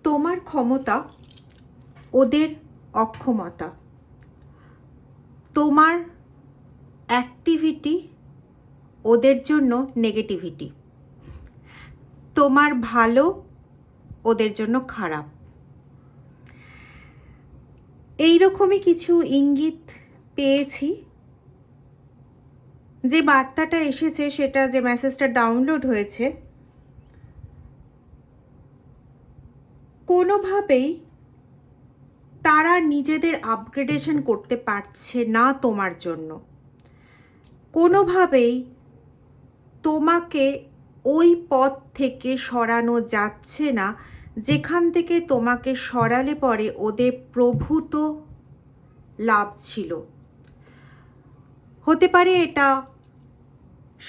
তোমার ক্ষমতা ওদের অক্ষমতা, তোমার অ্যাক্টিভিটি ওদের জন্য নেগেটিভিটি, তোমার ভালো ওদের জন্য খারাপ। এই রকমই কিছু ইঙ্গিত পেয়েছি। যে বার্তাটা এসেছে, সেটা যে মেসেজটা ডাউনলোড হয়েছে, কোনোভাবেই তারা নিজেদের আপগ্রেডেশন করতে পারছে না তোমার জন্য। কোনোভাবেই তোমাকে ওই পথ থেকে সরানো যাচ্ছে না যেখান থেকে তোমাকে সরালে পরে ওদের প্রভূত লাভ ছিল। হতে পারে এটা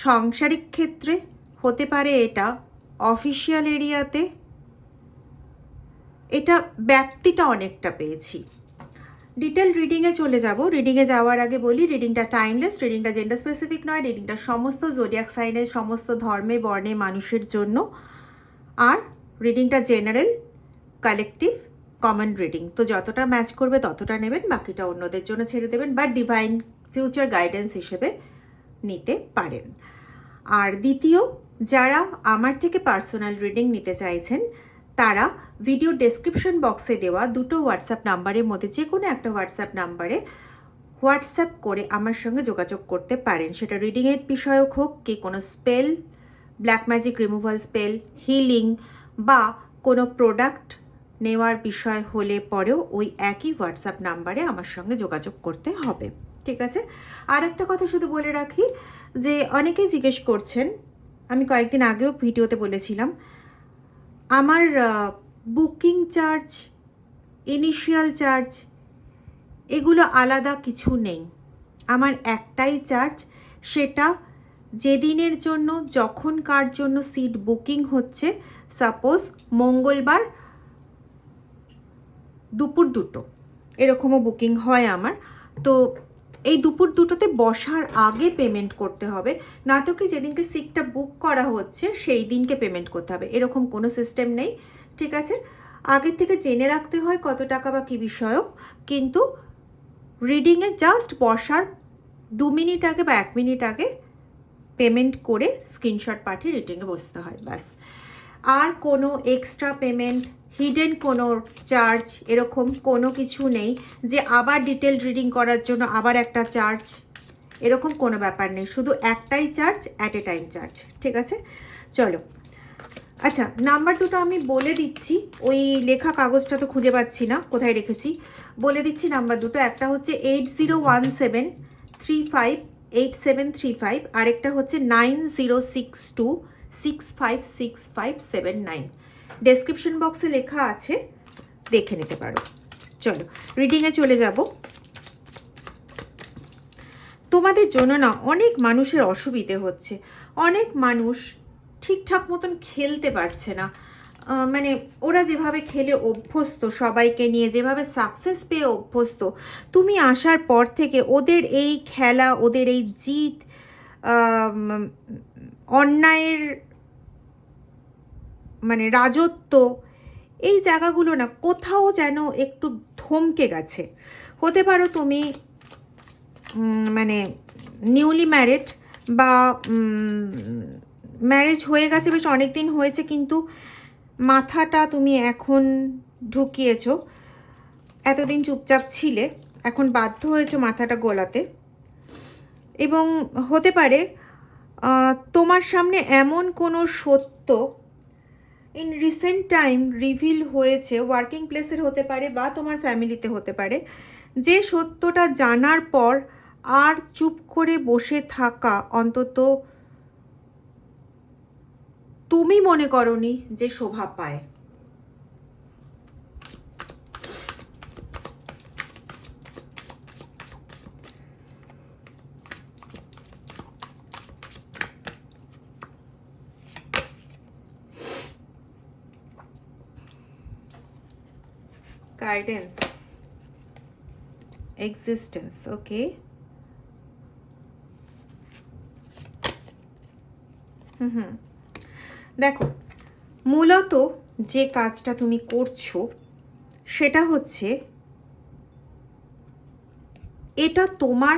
সাংসারিক ক্ষেত্রে, হতে পারে এটা অফিসিয়াল এরিয়াতে, এটা ব্যক্তিটা অনেকটা পেয়েছি। ডিটেল রিডিংয়ে চলে যাব। রিডিংয়ে যাওয়ার আগে বলি, রিডিংটা টাইমলেস, রিডিংটা জেন্ডার স্পেসিফিক নয়, রিডিংটা সমস্ত জোডিয়াক সাইনের সমস্ত ধর্মে বর্ণে মানুষের জন্য। আর রিডিংটা জেনারেল, কালেকটিভ, কমন রিডিং। তো যতটা ম্যাচ করবে ততটা নেবেন, বাকিটা অন্যদের জন্য ছেড়ে দেবেন বা ডিভাইন ফিউচার গাইডেন্স হিসেবে নিতে পারেন। আর দ্বিতীয়, যারা আমার থেকে পার্সোনাল রিডিং নিতে চাইছেন তারা ভিডিও ডেসক্রিপশন বক্সে দেওয়া দুটো হোয়াটসঅ্যাপ নাম্বারের মধ্যে যে কোনো একটা হোয়াটসঅ্যাপ নাম্বারে হোয়াটসঅ্যাপ করে আমার সঙ্গে যোগাযোগ করতে পারেন। সেটা রিডিংয়ের বিষয়ক হোক, কি কোনো spell, black magic removal spell, healing বা কোনো প্রোডাক্ট নেওয়ার বিষয় হলে পরেও ওই একই হোয়াটসঅ্যাপ নাম্বারে আমার সঙ্গে যোগাযোগ করতে হবে। ঠিক আছে? আর একটা কথা শুধু বলে রাখি যে অনেকেই জিজ্ঞেস করছেন, আমি কয়েকদিন আগেও ভিডিওতে বলেছিলাম, আমার বুকিং চার্জ, ইনিশিয়াল চার্জ এগুলো আলাদা কিছু নেই। আমার একটাই চার্জ, সেটা যেদিনের জন্য যখন কার জন্য সিট বুকিং হচ্ছে, সাপোজ মঙ্গলবার দুপুর 2টো এরকমও বুকিং হয় আমার, তো এই দুপুর 2টোতে বসার আগে পেমেন্ট করতে হবে, না তো কি যেদিনকে সিটটা বুক করা হচ্ছে সেই দিনকে পেমেন্ট করতে হবে, এরকম কোনো সিস্টেম নেই। ঠিক আছে? আগের থেকে জেনে রাখতে হয় কত টাকা বা কী বিষয়ক, কিন্তু রিডিংয়ে জাস্ট বসার 2 মিনিট আগে বা 1 মিনিট আগে পেমেন্ট করে স্ক্রিনশট পাঠিয়ে রিডিংয়ে বসতে হয়, ব্যাস। আর কোনো এক্সট্রা পেমেন্ট, হিডেন কোনো চার্জ এরকম কোনো কিছু নেই যে আবার ডিটেল রিডিং করার জন্য আবার একটা চার্জ, এরকম কোনো ব্যাপার নেই। শুধু একটাই charge, at a time charge. ঠিক আছে? চলো, আচ্ছা, নাম্বার দুটো আমি বলে দিচ্ছি। ওই লেখা কাগজটা তো খুঁজে পাচ্ছি না কোথায় রেখেছি, বলে দিচ্ছি নাম্বার দুটো। একটা হচ্ছে 8017358735, আরেকটা হচ্ছে 9062656579। ডেসক্রিপশন বক্সে লেখা আছে, দেখে নিতে পারো। চলো রিডিংয়ে চলে যাব। তোমাদের জন্য না অনেক মানুষের অসুবিধে হচ্ছে, অনেক মানুষ ঠিকঠাক মতন খেলতে পারছে না। মানে ওরা যেভাবে খেলে অভ্যস্ত, সবাইকে নিয়ে যেভাবে সাকসেস পেয়ে অভ্যস্ত, তুমি আসার পর থেকে ওদের এই খেলা, ওদের এই জিত, অন্যায়ের মানে রাজত্ব, এই জায়গাগুলো না কোথাও যেন একটু থমকে গেছে। হতে পারো তুমি মানে নিউলি ম্যারিড বা ম্যারেজ হয়ে গেছে, বেশ অনেক দিন হয়েছে, কিন্তু মাথাটা তুমি এখন ঢুকিয়েছো। এতদিন চুপচাপ ছিলে, এখন বাধ্য হয়েছো মাথাটা গোলাতে। এবং হতে পারে তোমার সামনে এমন কোনো সত্য ইন রিসেন্ট টাইম রিভিল হয়েছে, ওয়ার্কিং প্লেসের হতে পারে বা তোমার ফ্যামিলিতে হতে পারে, যে সত্যটা জানার পর আর চুপ করে বসে থাকা অন্তত তুমি মনে করনি যে শোভা পায়। গাইডেন্স, এক্সিস্টেন্স, ওকে। দেখো, মূলত যে কাজটা তুমি করছো সেটা হচ্ছে এটা তোমার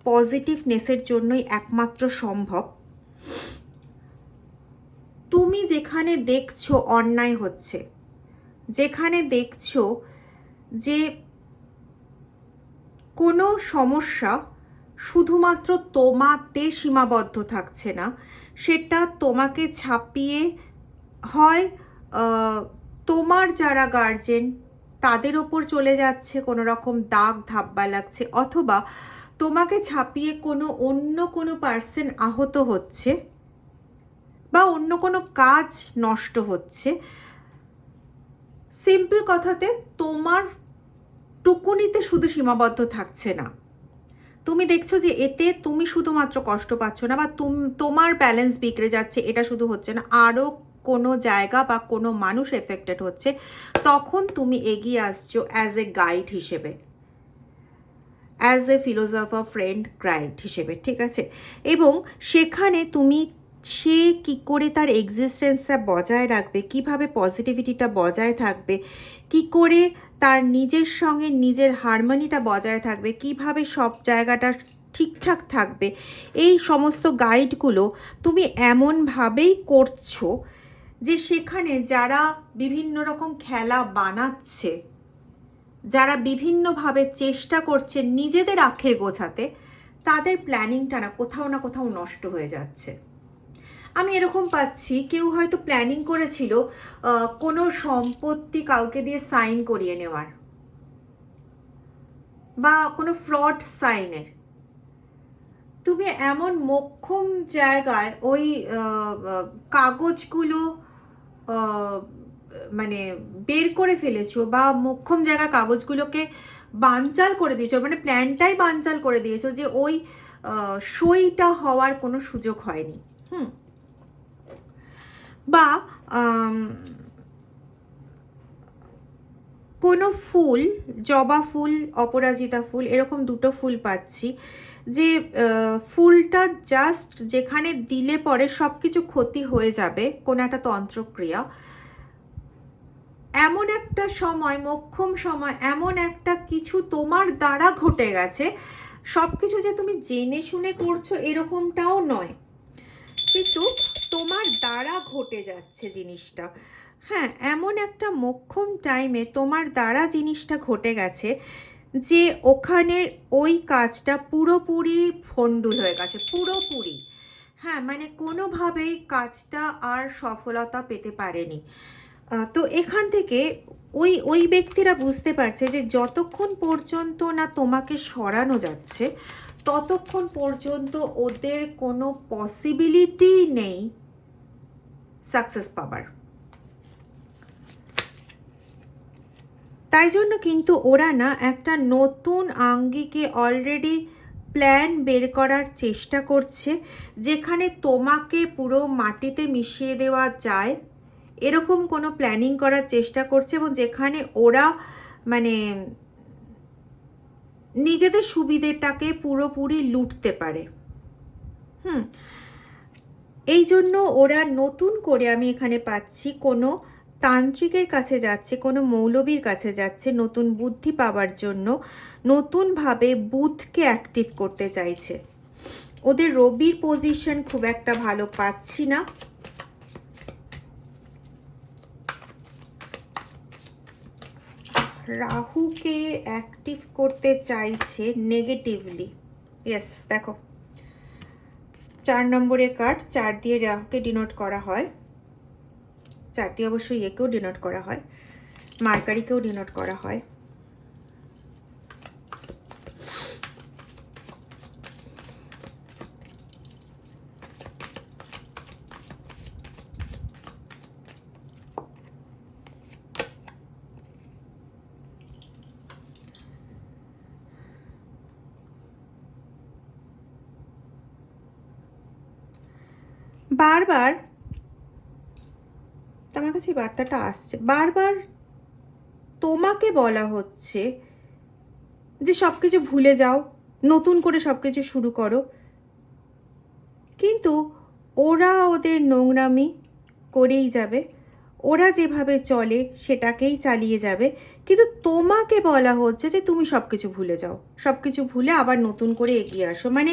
পজিটিভনেসের জন্যই একমাত্র সম্ভব। তুমি যেখানে দেখছো অন্যায় হচ্ছে, যেখানে দেখছো যে কোনো সমস্যা শুধুমাত্র তোমাতে সীমাবদ্ধ থাকছে না, সেটা তোমাকে ছাপিয়ে হয় তোমার যারা গার্জেন তাদের ওপর চলে যাচ্ছে, কোনো রকম দাগ ধাব্বা লাগছে, অথবা তোমাকে ছাপিয়ে অন্য কোনো পার্সন আহত হচ্ছে বা অন্য কোনো কাজ নষ্ট হচ্ছে। সিম্পল কথাতে তোমার টুকুনিতে শুধু সীমাবদ্ধ থাকছে না। তুমি দেখছো যে এতে তুমি শুধুমাত্র কষ্ট পাচ্ছ না বা তোমার ব্যালেন্স বিগড়ে যাচ্ছে, এটা শুধু হচ্ছে না, আরও কোনো জায়গা বা কোনো মানুষ এফেক্টেড হচ্ছে। তখন তুমি এগিয়ে আসছো অ্যাজ এ গাইড হিসেবে, as a philosopher friend guide হিসেবে, ঠিক আছে? এবং সেখানে তুমি সে কী করে তার এক্সিস্টেন্সটা বজায় রাখবে, কিভাবে পজিটিভিটিটা বজায় থাকবে, কি করে তার নিজের সঙ্গে নিজের হারমোনিটা বজায় থাকবে, কিভাবে সব জায়গাটা ঠিকঠাক থাকবে, এই সমস্ত গাইডগুলো তুমি এমনভাবেই করছো যে সেখানে যারা বিভিন্ন রকম খেলা বানাচ্ছে, যারা বিভিন্নভাবে চেষ্টা করছে নিজেদের আখের গোছাতে, তাদের প্ল্যানিংটা না কোথাও নষ্ট হয়ে যাচ্ছে। আমি এরকম পাচ্ছি, কেউ হয়তো প্ল্যানিং করেছিল কোনো সম্পত্তি কাউকে দিয়ে সাইন করিয়ে নেওয়ার বা কোনো ফ্রড সাইনের। তুমি এমন মোক্ষম জায়গায় ওই কাগজগুলো মানে বের করে ফেলেছো বা মোক্ষম জায়গা কাগজগুলোকে বানচাল করে দিয়েছো, মানে প্ল্যানটাই বানচাল করে দিয়েছো যে ওই সইটা হওয়ার কোনো সুযোগ হয়নি। বা কোনো ফুল, জবা ফুল, অপরাজিতা ফুল, এরকম দুটো ফুল পাচ্ছি যে ফুলটা জাস্ট যেখানে দিলে পরে সব কিছু ক্ষতি হয়ে যাবে, কোনো একটা তন্ত্রক্রিয়া, এমন একটা সময়, মোক্ষম সময়, এমন একটা কিছু তোমার দ্বারা ঘটে গেছে। সব কিছু যে তুমি জেনে শুনে করছো এরকমটাও নয়, কিন্তু তোমার দ্বারা ঘটে যাচ্ছে জিনিসটা। হ্যাঁ, এমন একটা মোক্ষম টাইমে তোমার দ্বারা জিনিসটা ঘটে গেছে যে ওখানে ওই কাজটা পুরোপুরি ভণ্ডুল হয়ে গেছে, পুরোপুরি। হ্যাঁ, মানে কোনোভাবেই কাজটা আর সফলতা পেতে পারেনি। তো এখান থেকে ওই ব্যক্তিরা বুঝতে পারছে যে যতক্ষণ পর্যন্ত না তোমাকে সরানো যাচ্ছে ততক্ষণ পর্যন্ত ওদের কোনো পসিবিলিটি নেই সাকসেস পাবার। তাই জন্য কিন্তু ওরা না একটা নতুন আঙ্গিকে অলরেডি প্ল্যান বের করার চেষ্টা করছে, যেখানে তোমাকে পুরো মাটিতে মিশিয়ে দেওয়া যায় এরকম কোনো প্ল্যানিং করার চেষ্টা করছে, এবং যেখানে ওরা মানে নিজেদের সুবিধেটাকে পুরোপুরি লুটতে পারে। এই জন্য ওরা নতুন করে, আমি এখানে পাচ্ছি, কোনো তান্ত্রিকের কাছে যাচ্ছে, কোনো মৌলবীর কাছে যাচ্ছে নতুন বুদ্ধি পাওয়ার জন্য, নতুনভাবে বুধকে অ্যাক্টিভ করতে চাইছে। ওদের রবির পজিশন খুব একটা ভালো পাচ্ছি না। রাহুকে অ্যাক্টিভ করতে চাইছে নেগেটিভলি। ইয়েস, দেখো 4 নম্বরের কার্ড, 4 দিয়ে রাহুকে ডিনোট করা হয়, 4 দিয়ে অবশ্যই একেও ডিনোট করা হয়, মার্কারিকেও ডিনোট করা হয়। বারবার আমার কাছে বার্তাটা আসছে, বারবার তোমাকে বলা হচ্ছে যে সব কিছু ভুলে যাও, নতুন করে সব কিছু শুরু করো, কিন্তু ওরা ওদের নোংরামি করেই যাবে, ওরা যেভাবে চলে সেটাকেই চালিয়ে যাবে, কিন্তু তোমাকে বলা হচ্ছে যে তুমি সব কিছু ভুলে যাও, সব কিছু ভুলে আবার নতুন করে এগিয়ে আসো, মানে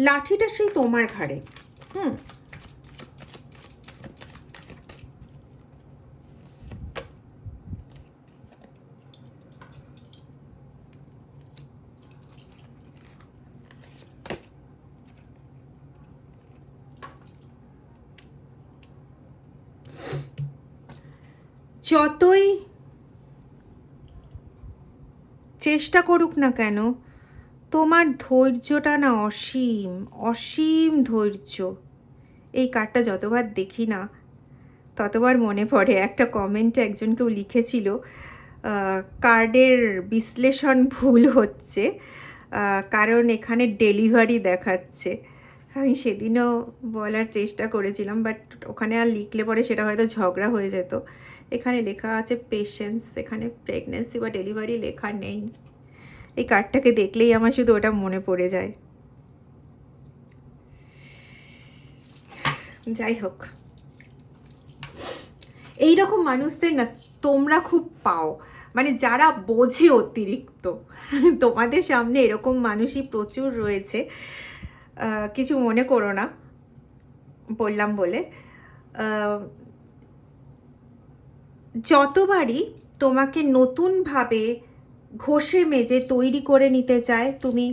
লাঠিটা সেই তোমার ঘাড়ে। হুম, যতই চেষ্টা করুক না কেন, তোমার ধৈর্যটা না অসীম, অসীম ধৈর্য। এই কার্ডটা যতবার দেখি না ততবার মনে পড়ে, একটা কমেন্টে একজন কেউ লিখেছিল কার্ডের বিশ্লেষণ ভুল হচ্ছে, কারণ এখানে ডেলিভারি দেখাচ্ছে। আমি সেদিনও বলার চেষ্টা করেছিলাম, বাট ওখানে আর লিখলে পরে সেটা হয়তো ঝগড়া হয়ে যেত। এখানে লেখা আছে পেশেন্স, এখানে প্রেগনেন্সি বা ডেলিভারি লেখা নেই। এই কার্ডটাকে দেখলেই আমার শুধু ওটা মনে পড়ে যায়। যাই হোক, এই রকম মানুষদের না তোমরা খুব পাও, মানে যারা বোঝে অতিরিক্ত। তোমাদের সামনে এরকম মানুষই প্রচুর রয়েছে, কিছু মনে করো না বললাম বলে। যতবারই তোমাকে নতুনভাবে ঘষে মেজে তৈরি করে নিতে চায়, তুমি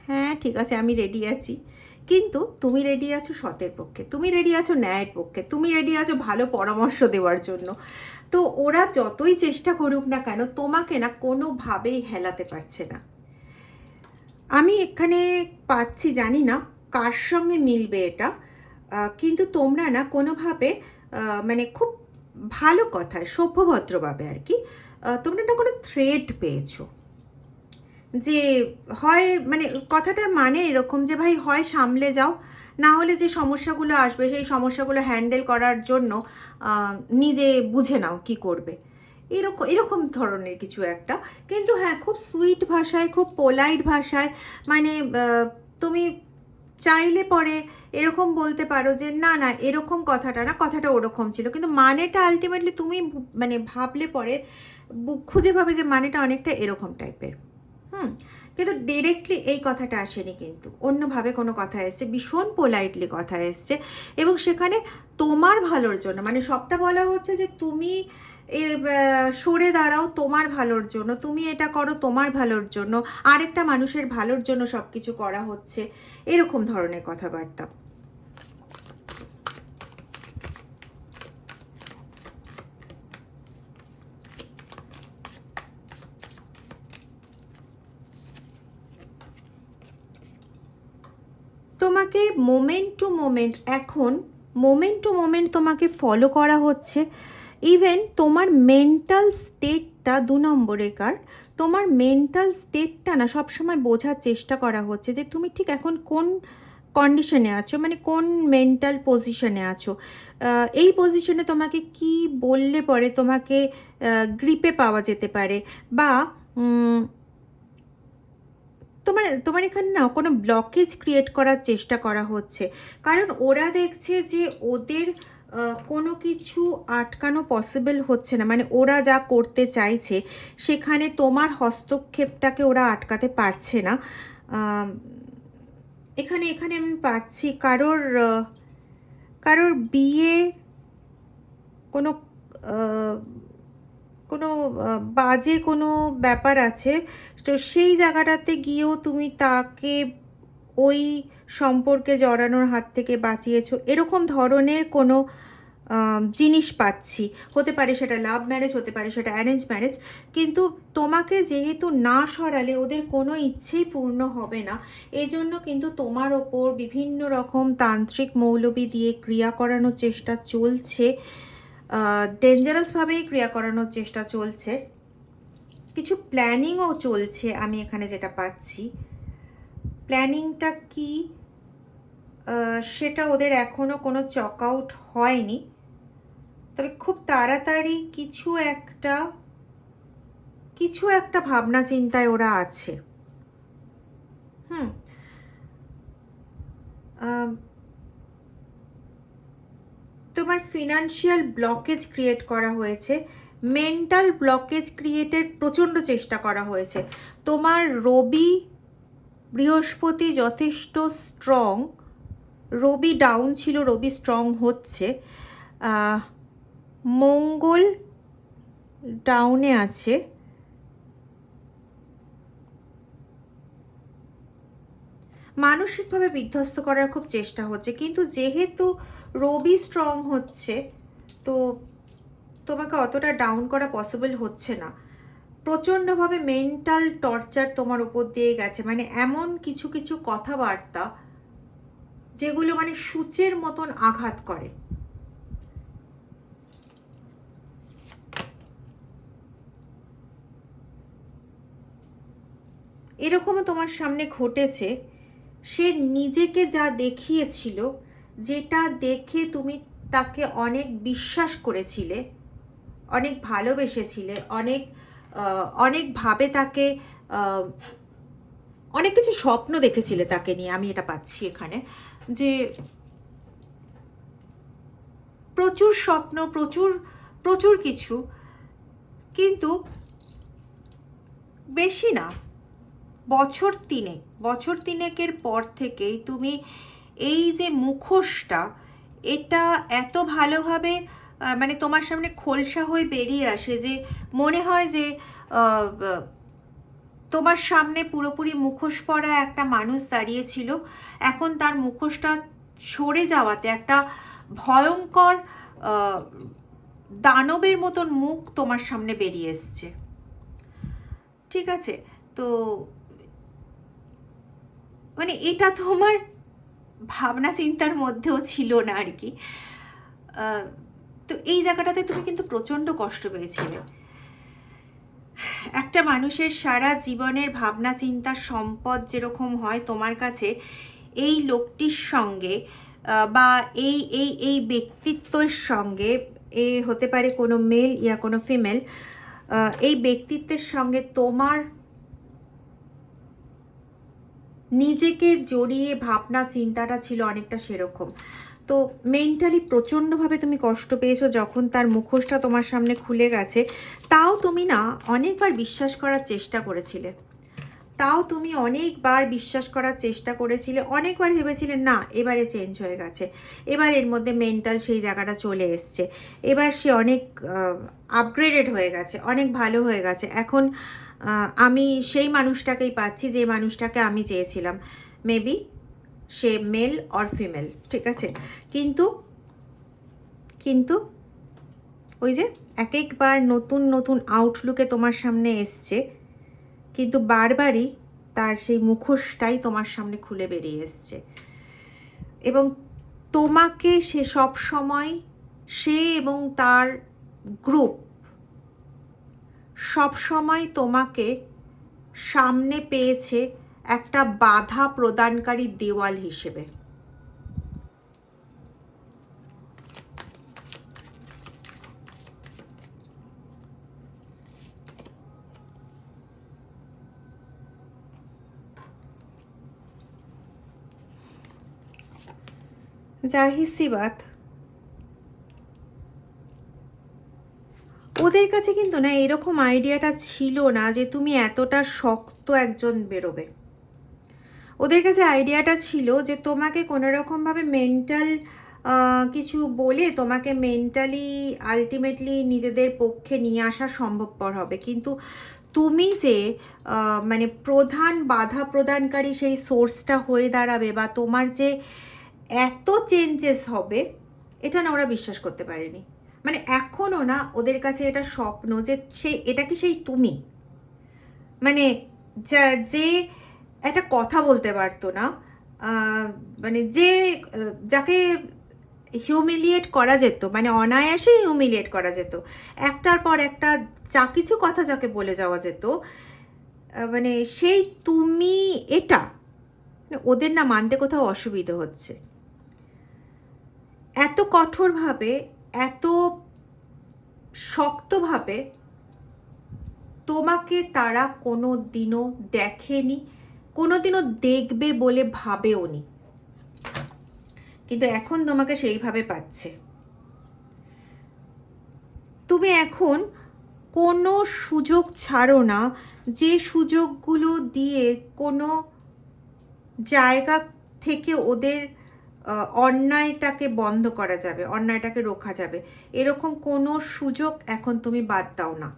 হ্যাঁ ঠিক আছে আমি রেডি আছি, কিন্তু তুমি রেডি আছো সতের পক্ষে, তুমি রেডি আছো ন্যায়ের পক্ষে, তুমি রেডি আছো ভালো পরামর্শ দেওয়ার জন্য। তো ওরা যতই চেষ্টা করুক না কেন তোমাকে না কোনোভাবেই হেলাতে পারছে না। আমি এখানে পাচ্ছি, জানি না কার সঙ্গে মিলবে এটা, কিন্তু তোমরা না কোনোভাবে মানে খুব ভালো কথায় সভ্যভদ্রভাবে আর কি, তোমরা না কোনো থ্রেট পেয়েছো যে হয়, মানে কথাটার মানে এরকম যে ভাই হয় সামলে যাও, না হলে যে সমস্যাগুলো আসবে সেই সমস্যাগুলো হ্যান্ডেল করার জন্য নিজে বুঝে নাও কি করবে, এরকম এরকম ধরনের কিছু একটা। কিন্তু হ্যাঁ খুব সুইট ভাষায়, খুব পোলাইট ভাষায়, মানে তুমি চাইলে পরে এরকম বলতে পারো যে না না এরকম কথাটা না, কথাটা ওরকম ছিল, কিন্তু মানেটা আলটিমেটলি তুমি মানে ভাবলে পরে খুঁজে পাবে যে মানেটা অনেকটা এরকম টাইপের। হুম, কিন্তু ডিরেক্টলি এই কথাটা আসেনি, কিন্তু অন্যভাবে কোনো কথা এসছে, ভীষণ পোলাইটলি কথা এসছে, এবং সেখানে তোমার ভালোর জন্য, মানে সবটা বলা হচ্ছে যে তুমি সরে দাঁড়াও তোমার ভালোর জন্য, তুমি এটা করো তোমার ভালোর জন্য, আরেকটা মানুষের ভালোর জন্য সব কিছু করা হচ্ছে, এরকম ধরনের কথাবার্তা। তোমাকে মোমেন্ট টু মোমেন্ট, এখন মোমেন্ট টু মোমেন্ট তোমাকে ফলো করা হচ্ছে। ইভেন তোমার মেন্টাল স্টেটটা, 2 নম্বরে কার্ড, তোমার মেন্টাল স্টেটটা না সবসময় বোঝার চেষ্টা করা হচ্ছে যে তুমি ঠিক এখন কোন কন্ডিশনে আছো, মানে কোন মেন্টাল পজিশনে আছো, এই পজিশনে তোমাকে কি বললে পরে তোমাকে গ্রিপে পাওয়া যেতে পারে, বা তোমার তোমার এখানে না কোনো ব্লকেজ ক্রিয়েট করার চেষ্টা করা হচ্ছে, কারণ ওরা দেখছে যে ওদের কোনো কিছু আটকানো পসিবল হচ্ছে না, মানে ওরা যা করতে চাইছে সেখানে তোমার হস্তক্ষেপটাকে ওরা আটকাতে পারছে না। এখানে এখানে আমি পাচ্ছি কারোর কারোর বিয়ে, কোনো কোনো বাজে কোনো ব্যাপার আছে, তো সেই জায়গাটাতে গিয়েও তুমি তাকে ওই সম্পর্কে জড়ানোর হাত থেকে বাঁচিয়েছো, এরকম ধরনের কোনো জিনিস পাচ্ছি। হতে পারে সেটা লাভ ম্যারেজ, হতে পারে সেটা অ্যারেঞ্জ ম্যারেজ, কিন্তু তোমাকে যেহেতু না সরালে ওদের কোনো ইচ্ছেই পূর্ণ হবে না, এজন্য কিন্তু তোমার ওপর বিভিন্ন রকম তান্ত্রিক মৌলবি দিয়ে ক্রিয়া করানোর চেষ্টা চলছে, ডেঞ্জারাসভাবেই ক্রিয়া করানোর চেষ্টা চলছে, কিছু প্ল্যানিংও চলছে। আমি এখানে যেটা পাচ্ছি, প্ল্যানিংটা কি সেটা ওদের এখনও কোনো চক আউট হয়নি, তবে খুব তাড়াতাড়ি কিছু একটা ভাবনা চিন্তায় ওরা আছে। হুম, তোমার ফিনান্সিয়াল ব্লকেজ ক্রিয়েট করা হয়েছে, মেন্টাল ব্লকেজ ক্রিয়েটের প্রচণ্ড চেষ্টা করা হয়েছে। তোমার রবি বৃহস্পতি যথেষ্ট স্ট্রং, রবি ডাউন ছিল, রবি স্ট্রং হচ্ছে, মঙ্গল ডাউনে আছে, মানসিকভাবে বিধ্বস্ত করার খুব চেষ্টা হচ্ছে। কিন্তু যেহেতু রবি স্ট্রং হচ্ছে, তো তোমাকে অতটা ডাউন করা পসিবল হচ্ছে না। প্রচণ্ডভাবে মেন্টাল টর্চার তোমার উপর দিয়ে গেছে, মানে এমন কিছু কিছু কথাবার্তা যেগুলো মানে সূচের মতন আঘাত করে। এরকমও তোমার সামনে ঘটেছে। সে নিজেকে যা দেখিয়েছিল, যেটা দেখে তুমি তাকে অনেক বিশ্বাস করেছিলে, অনেক ভালোবেসেছিলে, অনেকভাবে তাকে অনেক কিছু স্বপ্ন দেখেছিলে তাকে নিয়ে। আমি এটা পাচ্ছি এখানে যে প্রচুর স্বপ্ন, প্রচুর প্রচুর কিছু, কিন্তু বেশি না, বছর তিনেকের পর থেকেই তুমি এই যে মুখোশটা, এটা এত ভালোভাবে মানে তোমার সামনে খোলসা হয়ে বেরিয়ে আসে যে মনে হয় যে তোমার সামনে পুরোপুরি মুখোশ পরা একটা মানুষ দাঁড়িয়েছিল, এখন তার মুখোশটা সরে যাওয়াতে একটা ভয়ঙ্কর দানবের মতন মুখ তোমার সামনে বেরিয়ে এসছে। ঠিক আছে, তো মানে এটা তোমার ভাবনা চিন্তার মধ্যেও ছিল না আর কি। তো এই জায়গাটাতে তুমি কিন্তু প্রচণ্ড কষ্ট পেয়েছিলে। একটা মানুষের সারা জীবনের ভাবনা চিন্তা সম্পদ যেরকম হয়, তোমার কাছে এই লোকটির সঙ্গে বা এই এই এই ব্যক্তিত্বের সঙ্গে, এ হতে পারে কোনো মেল ইয়া কোনো ফিমেল, এই ব্যক্তিত্বের সঙ্গে তোমার নিজেকে জড়িয়ে ভাবনা চিন্তাটা ছিল অনেকটা সেরকম। তো মেন্টালি প্রচণ্ডভাবে তুমি কষ্ট পেয়েছো যখন তার মুখোশটা তোমার সামনে খুলে গেছে। তাও তুমি না অনেকবার বিশ্বাস করার চেষ্টা করেছিলে, অনেকবার ভেবেছিলে না এবারে চেঞ্জ হয়ে গেছে, এবার এর মধ্যে মেন্টাল সেই জায়গাটা চলে এসছে, এবার সে অনেক আপগ্রেডেড হয়ে গেছে, অনেক ভালো হয়ে গেছে, এখন আমি সেই মানুষটাকেই পাচ্ছি যে মানুষটাকে আমি চেয়েছিলাম। মেবি সে মেল অর ফিমেল, ঠিক আছে। কিন্তু ওই যে এক একবার নতুন নতুন আউটলুকে তোমার সামনে এসছে, কিন্তু বারবারই তার সেই মুখোশটাই তোমার সামনে খুলে বেরিয়ে এসছে। এবং তোমাকে সে সব সময়, সে এবং তার গ্রুপ সব সময় তোমাকে সামনে পেয়েছে একটা বাধা প্রদানকারী দেওয়াল হিসেবে। জাহির সি বাত, ওদের কাছে কিন্তু না এরকম আইডিয়াটা ছিল না যে তুমি এতটা শক্ত একজন বেরোবে। ওদের কাছে আইডিয়াটা ছিল যে তোমাকে কোনো রকমভাবে মেন্টাল কিছু বলে তোমাকে মেন্টালি আলটিমেটলি নিজেদের পক্ষে নিয়ে আসা সম্ভবপর হবে। কিন্তু তুমি যে মানে প্রধান বাধা প্রদানকারী সেই সোর্সটা হয়ে দাঁড়াবে, বা তোমার যে এত চেঞ্জেস হবে, এটা না ওরা বিশ্বাস করতে পারেনি। মানে এখনও না ওদের কাছে এটা স্বপ্ন যে এটা কি সেই তুমি, মানে যে একটা কথা বলতে পারতো না, মানে যাকে হিউমিলিয়েট করা যেত, মানে অনায়াসে হিউমিলিয়েট করা যেত, একটার পর একটা যা কিছু কথা যাকে বলে যাওয়া যেত, মানে সেই তুমি, এটা ওদের না মানতে কোথাও অসুবিধা হচ্ছে। এত কঠোরভাবে, এত শক্তভাবে তোমাকে তারা কোনো দিনও দেখেনি, কোনো দিনও দেখবে বলে ভাবেও নি, কিন্তু এখন তোমাকে সেইভাবে পাচ্ছে। তুমি এখন কোনো সুযোগ ছাড়ো না, যে সুযোগগুলো দিয়ে কোনো জায়গা থেকে ওদের অন্যায়টাকে বন্ধ করা যাবে, অন্যায়টাকে রোখা যাবে, এরকম কোনো সুযোগ এখন তুমি বাদ দাও না।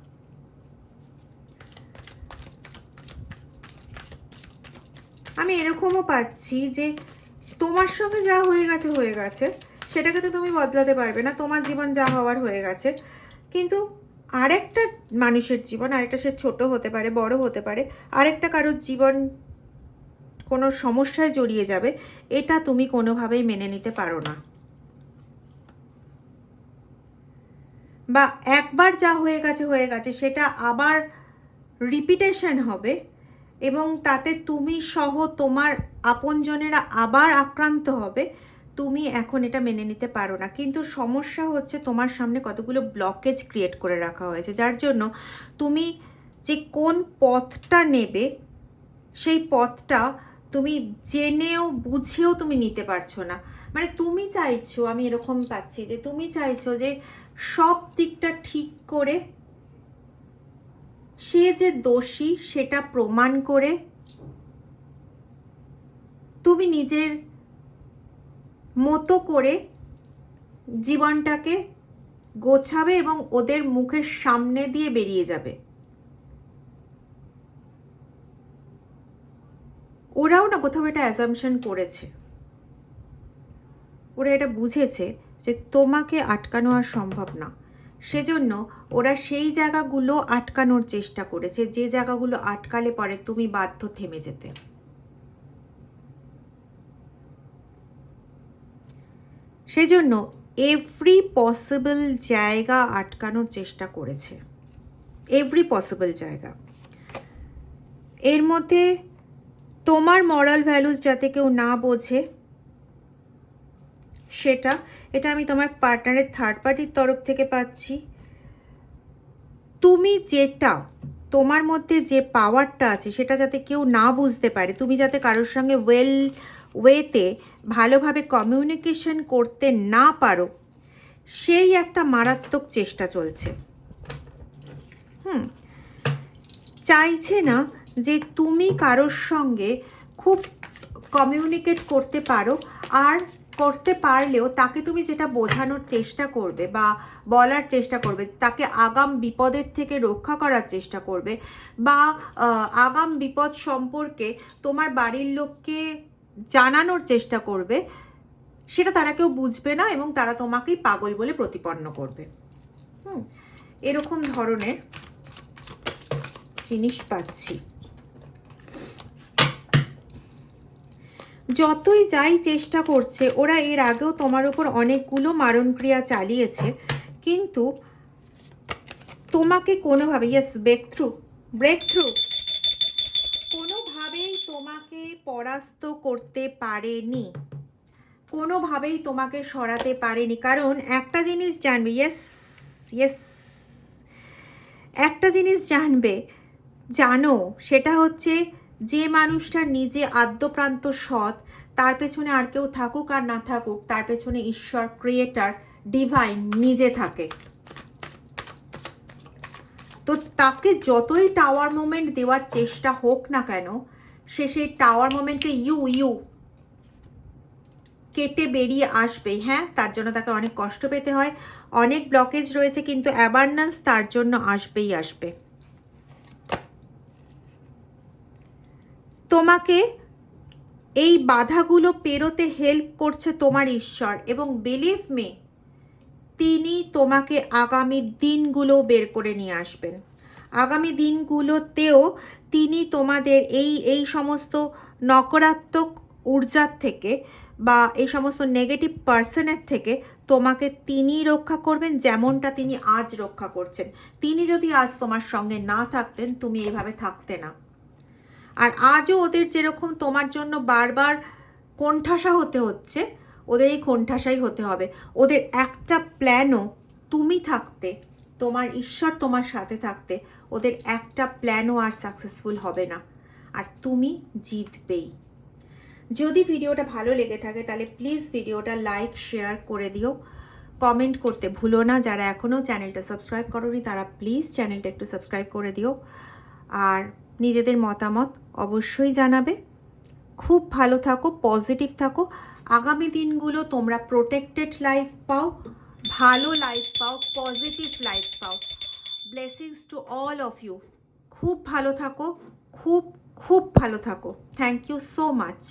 আমি এরকমও পাচ্ছি যে তোমার সঙ্গে যা হয়ে গেছে, সেটাকে তো তুমি বদলাতে পারবে না, তোমার জীবন যা হওয়ার হয়ে গেছে। কিন্তু আরেকটা মানুষের জীবন, আরেকটা সে ছোট হতে পারে, বড় হতে পারে, আরেকটা কারোর জীবন কোনো সমস্যায় জড়িয়ে যাবে, এটা তুমি কোনোভাবেই মেনে নিতে পারো না। বা একবার যা হয়ে গেছে সেটা আবার রিপিটেশন হবে এবং তাতে তুমি সহ তোমার আপনজনেরা আবার আক্রান্ত হবে, তুমি এখন এটা মেনে নিতে পারো না। কিন্তু সমস্যা হচ্ছে তোমার সামনে কতগুলো ব্লকেজ ক্রিয়েট করে রাখা হয়েছে, যার জন্য তুমি যে কোন পথটা নেবে সেই পথটা তুমি জেনেও বুঝেও তুমি নিতে পারছো না। মানে তুমি চাইছো, আমি এরকম পাচ্ছি যে তুমি চাইছো যে সব দিকটা ঠিক করে সে যে দোষী সেটা প্রমাণ করে তুমি নিজের মতো করে জীবনটাকে গোছাবে এবং ওদের মুখের সামনে দিয়ে বেরিয়ে যাবে। ওরাও না কোথাও এটা অ্যাজাম্পশন করেছে, ওরা এটা বুঝেছে যে তোমাকে আটকানো আর সম্ভব না, সেজন্য ওরা সেই জায়গাগুলো আটকানোর চেষ্টা করেছে যে জায়গাগুলো আটকালে পরে তুমি বাধ্য থেমে যেতে। সেজন্য এভরি পসিবল জায়গা আটকানোর চেষ্টা করেছে, এভরি পসিবল জায়গা। এর মধ্যে তোমার মরাল ভ্যালুস যাতে কেউ না বোঝে সেটা, এটা আমি তোমার পার্টনারের থার্ড পার্টির তরফ থেকে পাচ্ছি। তুমি যেটা, তোমার মধ্যে যে পাওয়ারটা আছে সেটা যাতে কেউ না বুঝতে পারে, তুমি যাতে কারোর সঙ্গে ওয়েতে ভালোভাবে কমিউনিকেশন করতে না পারো, সেই একটা মারাত্মক চেষ্টা চলছে। চাইছে না যে তুমি কারোর সঙ্গে খুব কমিউনিকেট করতে পারো, আর করতে পারলেও তাকে তুমি যেটা বোঝানোর চেষ্টা করবে বা বলার চেষ্টা করবে, তাকে আগাম বিপদের থেকে রক্ষা করার চেষ্টা করবে, বা আগাম বিপদ সম্পর্কে তোমার বাড়ির লোককে জানানোর চেষ্টা করবে, সেটা তারা কেউ বুঝবে না এবং তারা তোমাকেই পাগল বলে প্রতিপন্ন করবে। এরকম ধরনের জিনিস পাচ্ছি। যতই যাই চেষ্টা করছে, ওরা এর আগেও তোমার উপর অনেকগুলো মারণক্রিয়া চালিয়েছে, কিন্তু তোমাকে কোনোভাবে, ইয়েস, ব্রেক থ্রু কোনোভাবেই তোমাকে পরাস্ত করতে পারেনি, কোনোভাবেই তোমাকে সরাতে পারেনি। কারণ একটা জিনিস জানবে, ইয়েস, একটা জিনিস জানো, সেটা হচ্ছে যে মানুষটা নিজে আদ্যপ্রান্ত সৎ, তার পেছনে আর কেউ থাকুক আর না থাকুক, তার পেছনে ঈশ্বর, ক্রিয়েটার, ডিভাইন নিজে থাকে। তো তাকে যতই টাওয়ার মোমেন্ট দেওয়ার চেষ্টা হোক না কেন, সে সেই টাওয়ার মোমেন্টে ইউ কেটে বেরিয়ে আসবে। হ্যাঁ, তার জন্য তাকে অনেক কষ্ট পেতে হয়, অনেক ব্লকেজ রয়েছে, কিন্তু অ্যাবান্ডেন্স তার জন্য আসবে। তোমাকে এই বাধাগুলো পেরোতে হেল্প করছে তোমার ঈশ্বর, এবং বিলিভ মি, তিনি তোমাকে আগামী দিনগুলো বের করে নিয়ে আসবেন। আগামী দিনগুলোতেও তিনি তোমাদের এই সমস্ত নকারাত্মক ঊর্জার থেকে বা এই সমস্ত নেগেটিভ পার্সনের থেকে তোমাকে তিনি রক্ষা করবেন, যেমনটা তিনি আজ রক্ষা করছেন। তিনি যদি আজ তোমার সঙ্গে না থাকতেন, তুমি এইভাবে থাকতে না। আর আজও ওদের যেরকম তোমার জন্য বারবার কোণঠাসা হতে হচ্ছে, ওদের এই কোণঠাসাই হতে হবে। ওদের একটা প্ল্যানও তুমি থাকতে, তোমার ঈশ্বর তোমার সাথে থাকতে, ওদের একটা প্ল্যানও আর সাকসেসফুল হবে না, আর তুমি জিতবেই। যদি ভিডিওটা ভালো লেগে থাকে তাহলে প্লিজ ভিডিওটা লাইক শেয়ার করে দিও। কমেন্ট করতে ভুলো না। যারা এখনও চ্যানেলটা সাবস্ক্রাইব করোনি তারা প্লিজ চ্যানেলটা একটু সাবস্ক্রাইব করে দিও, আর নিজেদের মতামত অবশ্যই জানাবে। খুব ভালো থাকো, পজিটিভ থাকো। আগামী দিনগুলো তোমরা প্রোটেক্টেড লাইফ পাও, ভালো লাইফ পাও, পজিটিভ লাইফ পাও। Blessings to all of you. খুব ভালো থাকো, খুব খুব ভালো থাকো। Thank you so much.